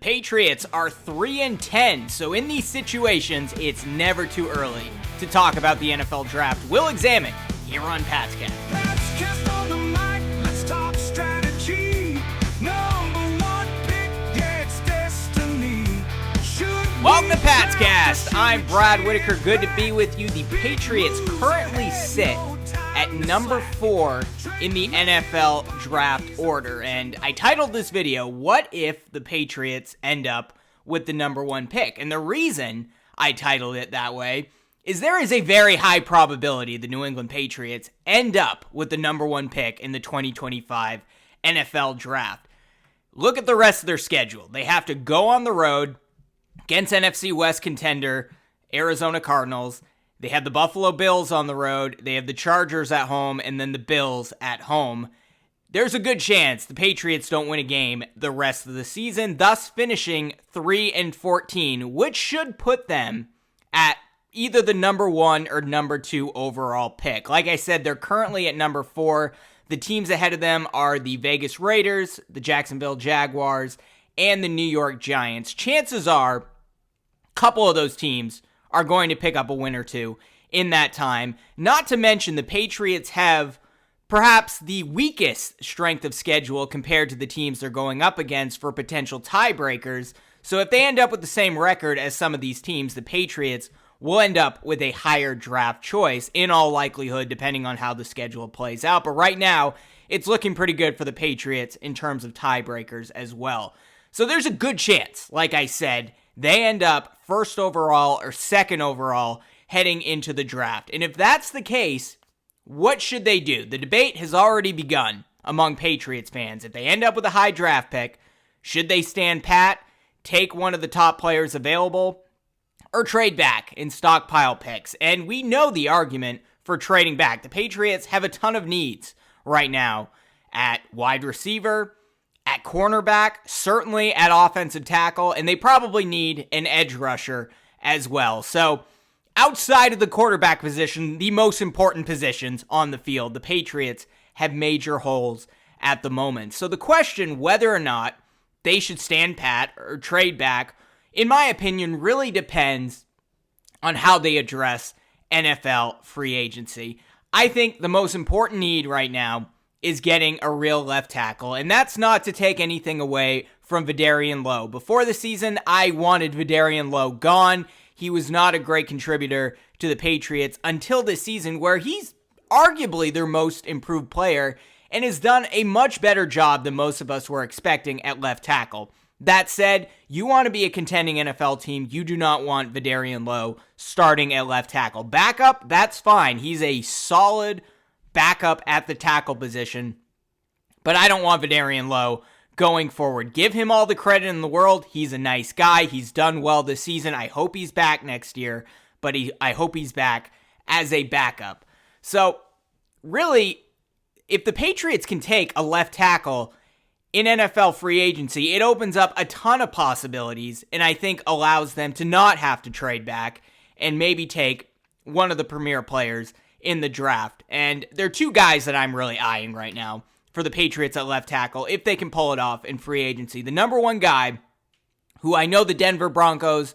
Patriots are 3-10, so in these situations, it's never too early to talk about the NFL draft. We'll examine here on Patscast. Welcome to Patscast. I'm Brad Whitaker. Good to be with you. The Patriots currently sit at number 4 in the NFL draft order. And I titled this video, What If the Patriots End Up with the number 1 pick? And the reason I titled it that way is there is a very high probability the New England Patriots end up with the number 1 pick in the 2025 NFL draft. Look at the rest of their schedule. They have to go on the road against NFC West contender Arizona Cardinals. They have the Buffalo Bills on the road, they have the Chargers at home, and then the Bills at home. There's a good chance the Patriots don't win a game the rest of the season, thus finishing 3-14, which should put them at either the number 1 or number 2 overall pick. Like I said, they're currently at number 4. The teams ahead of them are the Vegas Raiders, the Jacksonville Jaguars, and the New York Giants. Chances are, a couple of those teams are going to pick up a win or two in that time. Not to mention the Patriots have perhaps the weakest strength of schedule compared to the teams they're going up against for potential tiebreakers. So if they end up with the same record as some of these teams, the Patriots will end up with a higher draft choice in all likelihood, depending on how the schedule plays out. But right now, it's looking pretty good for the Patriots in terms of tiebreakers as well. So there's a good chance, like I said, they end up first overall or second overall heading into the draft. And if that's the case, what should they do? The debate has already begun among Patriots fans. If they end up with a high draft pick, should they stand pat, take one of the top players available, or trade back and stockpile picks? And we know the argument for trading back. The Patriots have a ton of needs right now at wide receiver, at cornerback, certainly at offensive tackle, and they probably need an edge rusher as well. So outside of the quarterback position, the most important positions on the field, the Patriots have major holes at the moment. So the question whether or not they should stand pat or trade back, in my opinion, really depends on how they address NFL free agency. I think the most important need right now is getting a real left tackle, and that's not to take anything away from Vederian Lowe. Before the season, I wanted Vederian Lowe gone. He was not a great contributor to the Patriots until this season, where he's arguably their most improved player and has done a much better job than most of us were expecting at left tackle. That said, you want to be a contending NFL team, you do not want Vederian Lowe starting at left tackle. Backup, that's fine. He's a solid backup at the tackle position, but I don't want Vederian Lowe going forward. Give him all the credit in the world. He's a nice guy. He's done well this season. I hope he's back next year, but I hope he's back as a backup. So really, if the Patriots can take a left tackle in NFL free agency, it opens up a ton of possibilities and I think allows them to not have to trade back and maybe take one of the premier players in the draft. And there are two guys that I'm really eyeing right now for the Patriots at left tackle, if they can pull it off in free agency. The number 1 guy, who I know the Denver Broncos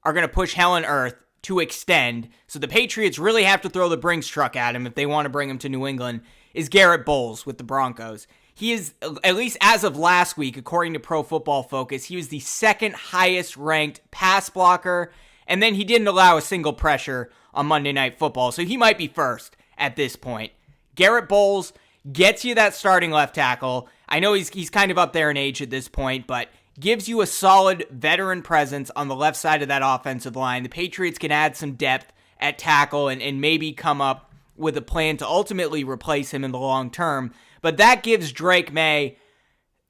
are going to push hell and earth to extend, so the Patriots really have to throw the Brinks truck at him if they want to bring him to New England, is Garrett Bowles with the Broncos. He is, at least as of last week, according to Pro Football Focus, he was the second highest ranked pass blocker, and then he didn't allow a single pressure on Monday Night Football, so he might be first at this point. Garrett Bowles gets you that starting left tackle. I know he's kind of up there in age at this point, but gives you a solid veteran presence on the left side of that offensive line. The Patriots can add some depth at tackle and maybe come up with a plan to ultimately replace him in the long term, but that gives Drake May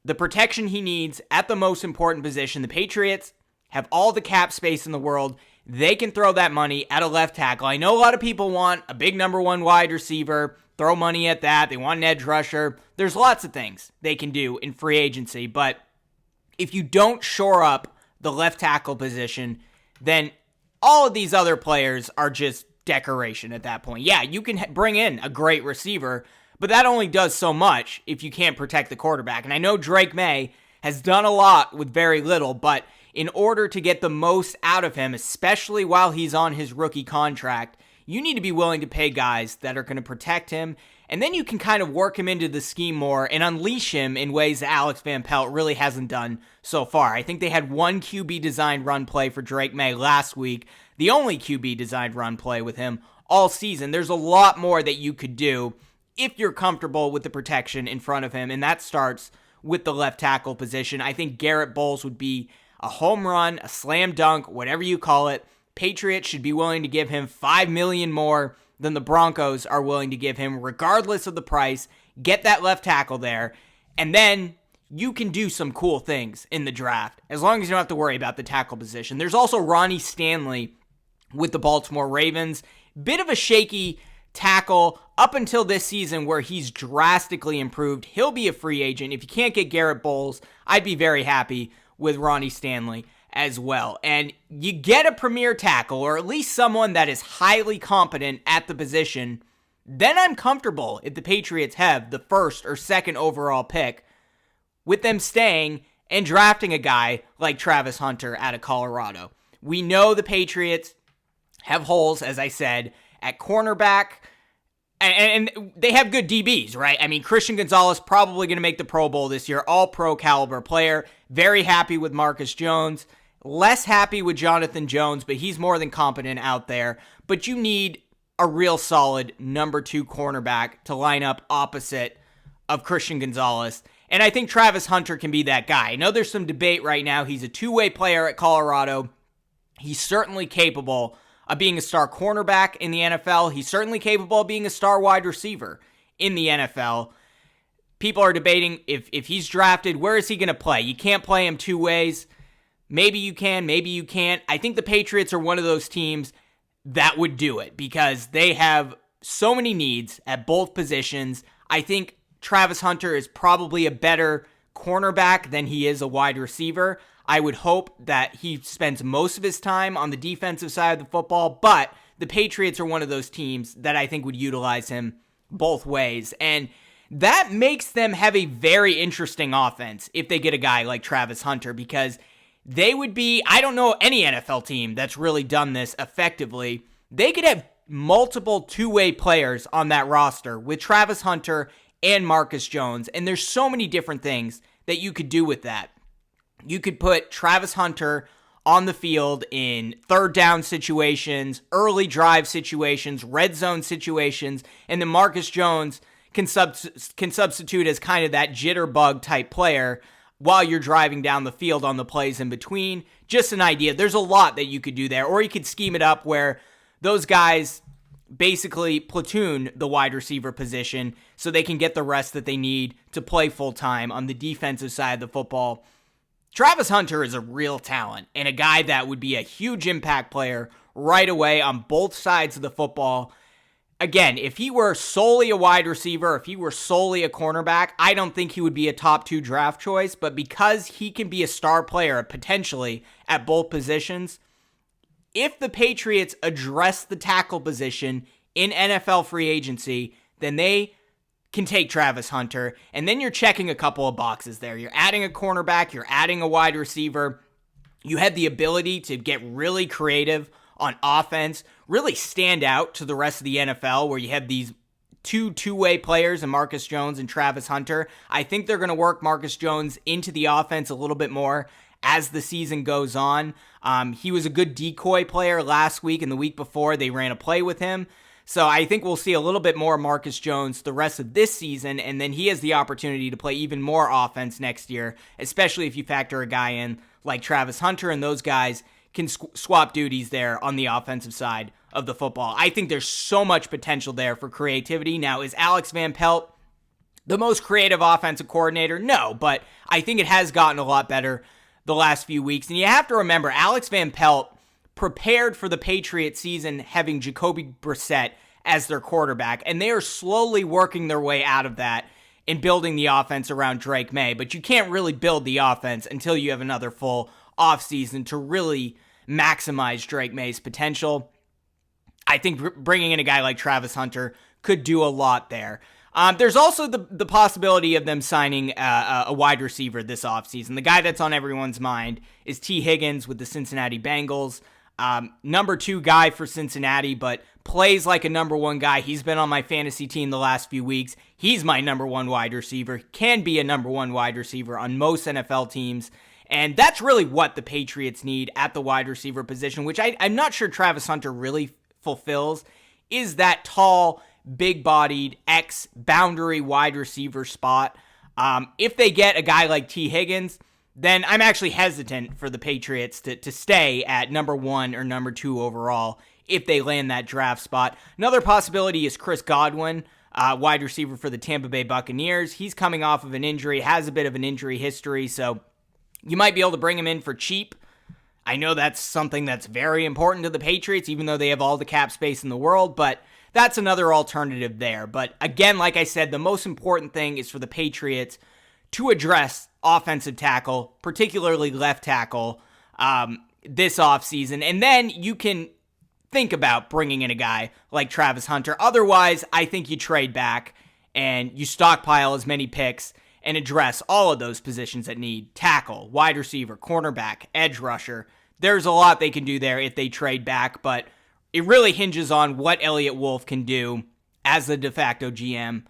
the protection he needs at the most important position. The Patriots have all the cap space in the world. They can throw that money at a left tackle. I know a lot of people want a big number 1 wide receiver, throw money at that. They want an edge rusher. There's lots of things they can do in free agency, but if you don't shore up the left tackle position, then all of these other players are just decoration at that point. Yeah, you can bring in a great receiver, but that only does so much if you can't protect the quarterback. And I know Drake May has done a lot with very little, but in order to get the most out of him, especially while he's on his rookie contract, you need to be willing to pay guys that are going to protect him, and then you can kind of work him into the scheme more and unleash him in ways that Alex Van Pelt really hasn't done so far. I think they had one QB-designed run play for Drake May last week, the only QB-designed run play with him all season. There's a lot more that you could do if you're comfortable with the protection in front of him, and that starts with the left tackle position. I think Garrett Bowles would be a home run, a slam dunk, whatever you call it. Patriots should be willing to give him $5 million more than the Broncos are willing to give him, regardless of the price. Get that left tackle there, and then you can do some cool things in the draft, as long as you don't have to worry about the tackle position. There's also Ronnie Stanley with the Baltimore Ravens. Bit of a shaky tackle up until this season where he's drastically improved. He'll be a free agent. If you can't get Garrett Bowles, I'd be very happy with Ronnie Stanley as well. And you get a premier tackle, or at least someone that is highly competent at the position, then I'm comfortable if the Patriots have the first or second overall pick with them staying and drafting a guy like Travis Hunter out of Colorado. We know the Patriots have holes, as I said, at cornerback, and they have good DBs, right? I mean, Christian Gonzalez probably going to make the Pro Bowl this year, all-pro caliber player. Very happy with Marcus Jones. Less happy with Jonathan Jones, but he's more than competent out there. But you need a real solid number 2 cornerback to line up opposite of Christian Gonzalez. And I think Travis Hunter can be that guy. I know there's some debate right now. He's a two-way player at Colorado. He's certainly capable of being a star cornerback in the NFL. He's certainly capable of being a star wide receiver in the NFL. People are debating if he's drafted, where is he going to play? You can't play him two ways. Maybe you can, maybe you can't. I think the Patriots are one of those teams that would do it because they have so many needs at both positions. I think Travis Hunter is probably a better cornerback than he is a wide receiver. I would hope that he spends most of his time on the defensive side of the football, but the Patriots are one of those teams that I think would utilize him both ways. And that makes them have a very interesting offense if they get a guy like Travis Hunter, because they would be, I don't know any NFL team that's really done this effectively. They could have multiple two-way players on that roster with Travis Hunter and Marcus Jones, and there's so many different things that you could do with that. You could put Travis Hunter on the field in third down situations, early drive situations, red zone situations, and then Marcus Jones can substitute as kind of that jitterbug type player while you're driving down the field on the plays in between. Just an idea. There's a lot that you could do there, or you could scheme it up where those guys basically platoon the wide receiver position so they can get the rest that they need to play full time on the defensive side of the football. Travis Hunter is a real talent and a guy that would be a huge impact player right away on both sides of the football. Again, if he were solely a wide receiver, if he were solely a cornerback, I don't think he would be a top 2 draft choice, but because he can be a star player potentially at both positions, if the Patriots address the tackle position in NFL free agency, then they can take Travis Hunter, and then you're checking a couple of boxes there. You're adding a cornerback, you're adding a wide receiver. You have the ability to get really creative on offense, really stand out to the rest of the NFL where you have these two-way players in Marcus Jones and Travis Hunter. I think they're going to work Marcus Jones into the offense a little bit more as the season goes on. He was a good decoy player last week, and the week before they ran a play with him. So I think we'll see a little bit more Marcus Jones the rest of this season, and then he has the opportunity to play even more offense next year, especially if you factor a guy in like Travis Hunter, and those guys can swap duties there on the offensive side of the football. I think there's so much potential there for creativity. Now, is Alex Van Pelt the most creative offensive coordinator? No, but I think it has gotten a lot better the last few weeks. And you have to remember, Alex Van Pelt prepared for the Patriots season having Jacoby Brissett as their quarterback, and they are slowly working their way out of that and building the offense around Drake May. But you can't really build the offense until you have another full offseason to really maximize Drake May's potential. I think bringing in a guy like Travis Hunter could do a lot there. There's also the possibility of them signing a wide receiver this offseason. The guy that's on everyone's mind is T. Higgins with the Cincinnati Bengals. Number 2 guy for Cincinnati, but plays like a number 1 guy. He's been on my fantasy team the last few weeks. He's my number 1 wide receiver. Can be a number 1 wide receiver on most NFL teams. And that's really what the Patriots need at the wide receiver position, which I'm not sure Travis Hunter really fulfills, is that tall, big-bodied, ex-boundary wide receiver spot. If they get a guy like T. Higgins, then I'm actually hesitant for the Patriots to stay at number 1 or number 2 overall if they land that draft spot. Another possibility is Chris Godwin, wide receiver for the Tampa Bay Buccaneers. He's coming off of an injury, has a bit of an injury history, so you might be able to bring him in for cheap. I know that's something that's very important to the Patriots, even though they have all the cap space in the world, but that's another alternative there. But again, like I said, the most important thing is for the Patriots to address offensive tackle, particularly left tackle, this offseason. And then you can think about bringing in a guy like Travis Hunter. Otherwise, I think you trade back and you stockpile as many picks and address all of those positions that need tackle, wide receiver, cornerback, edge rusher. There's a lot they can do there if they trade back, but it really hinges on what Elliott Wolf can do as the de facto GM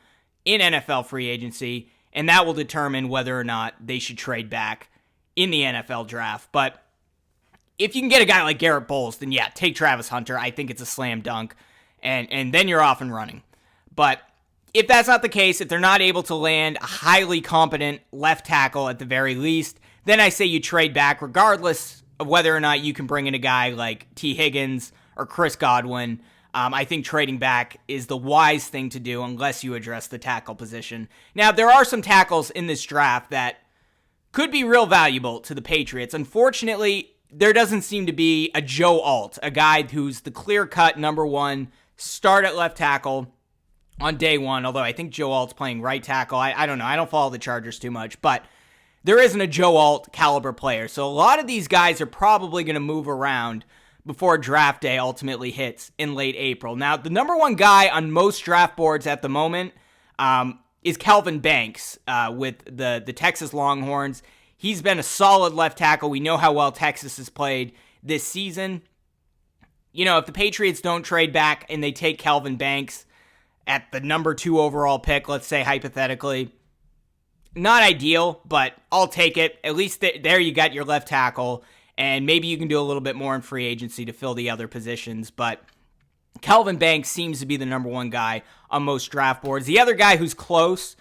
in NFL free agency, and that will determine whether or not they should trade back in the NFL draft. But if you can get a guy like Garrett Bowles, then yeah, take Travis Hunter. I think it's a slam dunk, and then you're off and running. But if that's not the case, if they're not able to land a highly competent left tackle at the very least, then I say you trade back regardless of whether or not you can bring in a guy like T. Higgins or Chris Godwin. I think trading back is the wise thing to do unless you address the tackle position. Now, there are some tackles in this draft that could be real valuable to the Patriots. Unfortunately, there doesn't seem to be a Joe Alt, a guy who's the clear-cut number 1, start at left tackle on day 1, although I think Joe Alt's playing right tackle. I don't know. I don't follow the Chargers too much, but there isn't a Joe Alt caliber player. So a lot of these guys are probably going to move around before draft day ultimately hits in late April. Now, the number 1 guy on most draft boards at the moment is Calvin Banks with the Texas Longhorns. He's been a solid left tackle. We know how well Texas has played this season. You know, if the Patriots don't trade back and they take Calvin Banks at the number 2 overall pick, let's say hypothetically, not ideal, but I'll take it. At least there you got your left tackle, and maybe you can do a little bit more in free agency to fill the other positions, but Calvin Banks seems to be the number 1 guy on most draft boards. The other guy who's close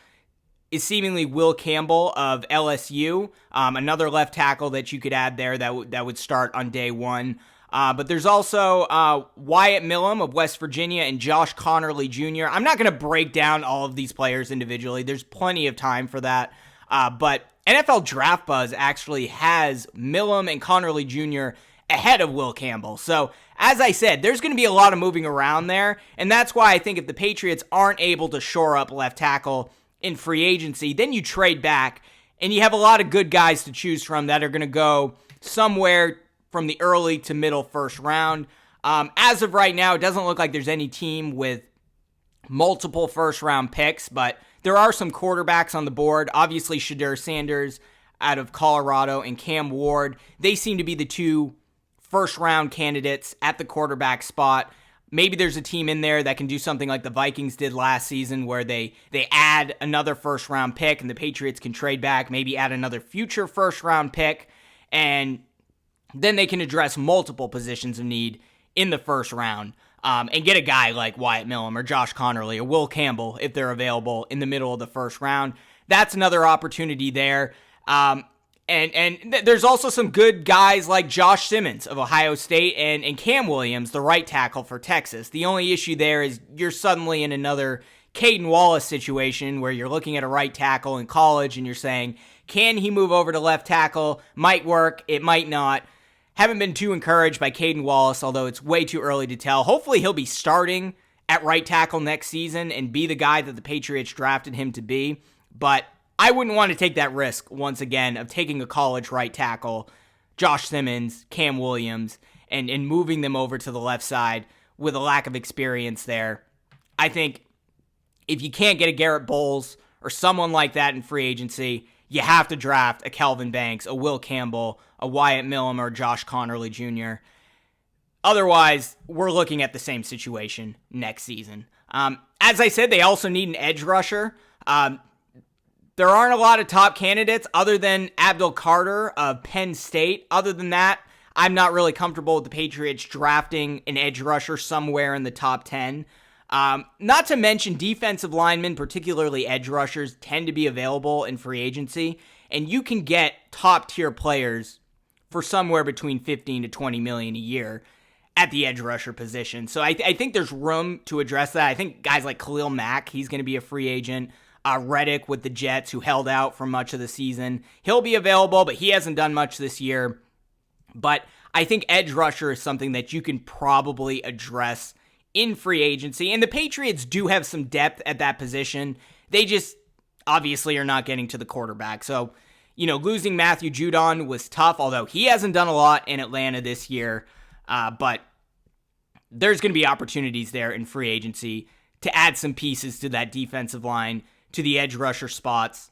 is seemingly Will Campbell of LSU, another left tackle that you could add there that would start on day 1. But there's also Wyatt Millum of West Virginia and Josh Connerly Jr. I'm not going to break down all of these players individually. There's plenty of time for that. But NFL Draft Buzz actually has Millum and Connerly Jr. ahead of Will Campbell. So, as I said, there's going to be a lot of moving around there. And that's why I think if the Patriots aren't able to shore up left tackle in free agency, then you trade back and you have a lot of good guys to choose from that are going to go somewhere from the early to middle first round. As of right now, it doesn't look like there's any team with multiple first round picks, but there are some quarterbacks on the board. Obviously, Shedeur Sanders out of Colorado and Cam Ward. They seem to be the 2 first round candidates at the quarterback spot. Maybe there's a team in there that can do something like the Vikings did last season where they add another first round pick and the Patriots can trade back, maybe add another future first round pick, and then they can address multiple positions of need in the first round and get a guy like Wyatt Millum or Josh Connerly or Will Campbell if they're available in the middle of the first round. That's another opportunity there. And there's also some good guys like Josh Simmons of Ohio State and Cam Williams, the right tackle for Texas. The only issue there is you're suddenly in another Caden Wallace situation where you're looking at a right tackle in college and you're saying, can he move over to left tackle? Might work, it might not. Haven't been too encouraged by Caden Wallace, although it's way too early to tell. Hopefully he'll be starting at right tackle next season and be the guy that the Patriots drafted him to be. But I wouldn't want to take that risk, once again, of taking a college right tackle, Josh Simmons, Cam Williams, and moving them over to the left side with a lack of experience there. I think if you can't get a Garrett Bowles or someone like that in free agency, you have to draft a Kelvin Banks, a Will Campbell, a Wyatt Millum, or Josh Connerly Jr. Otherwise, we're looking at the same situation next season. As I said, they also need an edge rusher. There aren't a lot of top candidates other than Abdul Carter of Penn State. Other than that, I'm not really comfortable with the Patriots drafting an edge rusher somewhere in the top 10. Not to mention defensive linemen, particularly edge rushers, tend to be available in free agency, and you can get top-tier players for somewhere between 15 to 20 million a year at the edge rusher position. So I think there's room to address that. I think guys like Khalil Mack, he's going to be a free agent. Reddick with the Jets, who held out for much of the season, he'll be available, but he hasn't done much this year. But I think edge rusher is something that you can probably address in free agency. And the Patriots do have some depth at that position. They just obviously are not getting to the quarterback. So, losing Matthew Judon was tough, although he hasn't done a lot in Atlanta this year. But there's going to be opportunities there in free agency to add some pieces to that defensive line, to the edge rusher spots.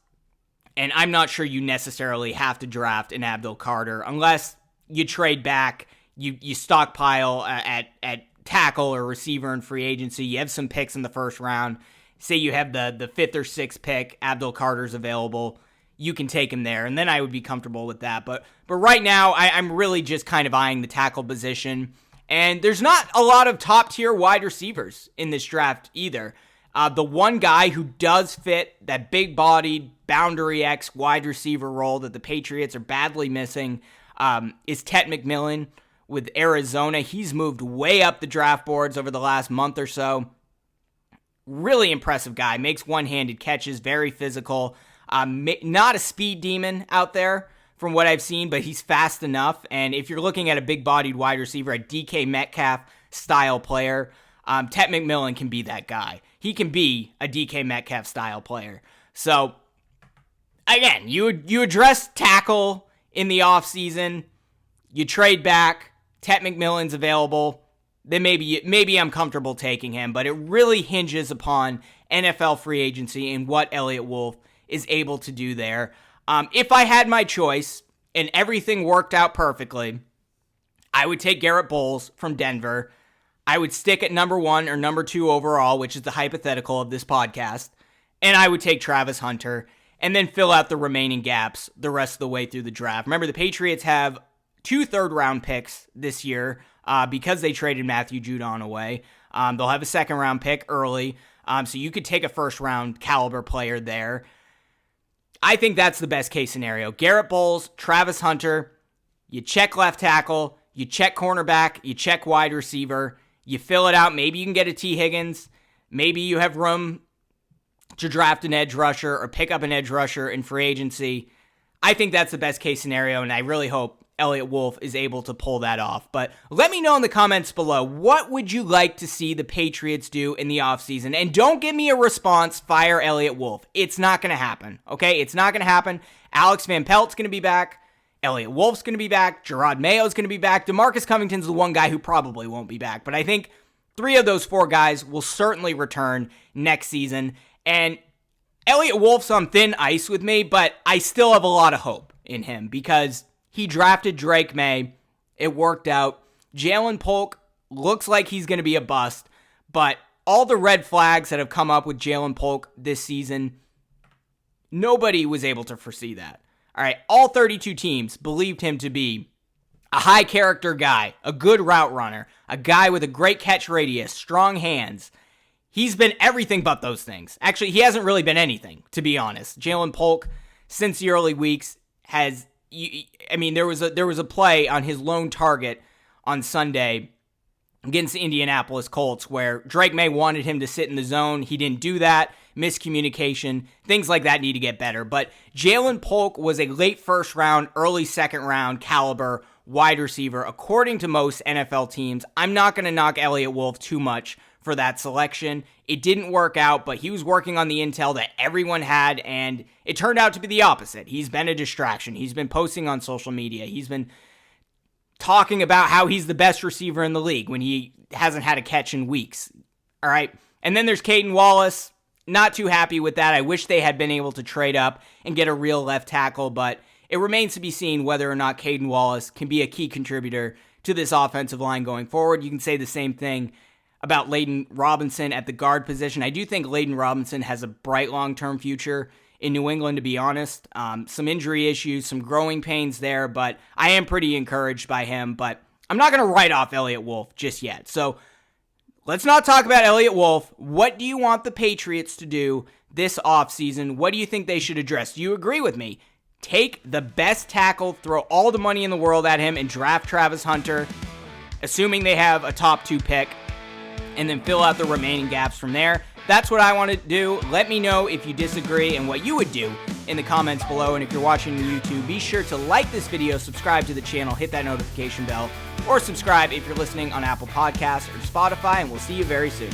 And I'm not sure you necessarily have to draft an Abdul Carter unless you trade back, you stockpile at tackle or receiver in free agency. You have some picks in the first round. Say you have the 5th or 6th pick, Abdul Carter's available. You can take him there, and then I would be comfortable with that. But right now, I'm really just kind of eyeing the tackle position. And there's not a lot of top-tier wide receivers in this draft either. The one guy who does fit that big-bodied boundary X wide receiver role that the Patriots are badly missing is Tet McMillan with Arizona. He's moved way up the draft boards over the last month or so. Really impressive guy. Makes one-handed catches, very physical. Not a speed demon out there from what I've seen, but he's fast enough. And if you're looking at a big-bodied wide receiver, a DK Metcalf-style player, Tet McMillan can be that guy. He can be a DK Metcalf-style player. So, again, you address tackle in the offseason, you trade back, Tet McMillan's available, then maybe I'm comfortable taking him. But it really hinges upon NFL free agency and what Elliott Wolf is able to do there. If I had my choice and everything worked out perfectly, I would take Garrett Bowles from Denver. I would stick at number 1 or number 2 overall, which is the hypothetical of this podcast. And I would take Travis Hunter and then fill out the remaining gaps the rest of the way through the draft. Remember, the Patriots have 2 third-round picks this year because they traded Matthew Judon away. They'll have a second-round pick early, so you could take a first-round caliber player there. I think that's the best-case scenario. Garrett Bowles, Travis Hunter, you check left tackle, you check cornerback, you check wide receiver, you fill it out. Maybe you can get a T. Higgins. Maybe you have room to draft an edge rusher or pick up an edge rusher in free agency. I think that's the best case scenario, and I really hope Elliott Wolf is able to pull that off. But let me know in the comments below, what would you like to see the Patriots do in the offseason? And don't give me a response, fire Elliott Wolf. It's not going to happen, okay? It's not going to happen. Alex Van Pelt's going to be back. Elliott Wolf's going to be back. Gerard Mayo's going to be back. DeMarcus Covington's the one guy who probably won't be back. But I think 3 of those 4 guys will certainly return next season. And Elliott Wolf's on thin ice with me, but I still have a lot of hope in him because he drafted Drake May. It worked out. Jalen Polk looks like he's going to be a bust, but all the red flags that have come up with Jalen Polk this season, nobody was able to foresee that. All right, all 32 teams believed him to be a high-character guy, a good route runner, a guy with a great catch radius, strong hands. He's been everything but those things. Actually, he hasn't really been anything, to be honest. Jalen Polk, since the early weeks, has... there was a play on his lone target on Sunday against the Indianapolis Colts where Drake May wanted him to sit in the zone. He didn't do that. Miscommunication. Things like that need to get better. But Jalen Polk was a late first round, early second round caliber wide receiver, according to most NFL teams. I'm not going to knock Elliott Wolf too much for that selection. It didn't work out, but he was working on the intel that everyone had, and it turned out to be the opposite. He's been a distraction. He's been posting on social media. He's been talking about how he's the best receiver in the league when he hasn't had a catch in weeks. All right. And then there's Caden Wallace. not too happy with that. I wish they had been able to trade up and get a real left tackle, but it remains to be seen whether or not Caden Wallace can be a key contributor to this offensive line going forward. You can say the same thing about Layden Robinson at the guard position. I do think Layden Robinson has a bright long-term future in New England, to be honest. Some injury issues, some growing pains there, but I am pretty encouraged by him. But I'm not going to write off Elliott Wolf just yet. So let's not talk about Elliott Wolf. What do you want the Patriots to do this offseason? What do you think they should address? Do you agree with me? Take the best tackle, throw all the money in the world at him, and draft Travis Hunter, assuming they have a top 2 pick, and then fill out the remaining gaps from there. That's what I want to do. Let me know if you disagree and what you would do in the comments below. And if you're watching on YouTube, be sure to like this video, subscribe to the channel, hit that notification bell, or subscribe if you're listening on Apple Podcasts or Spotify, and we'll see you very soon.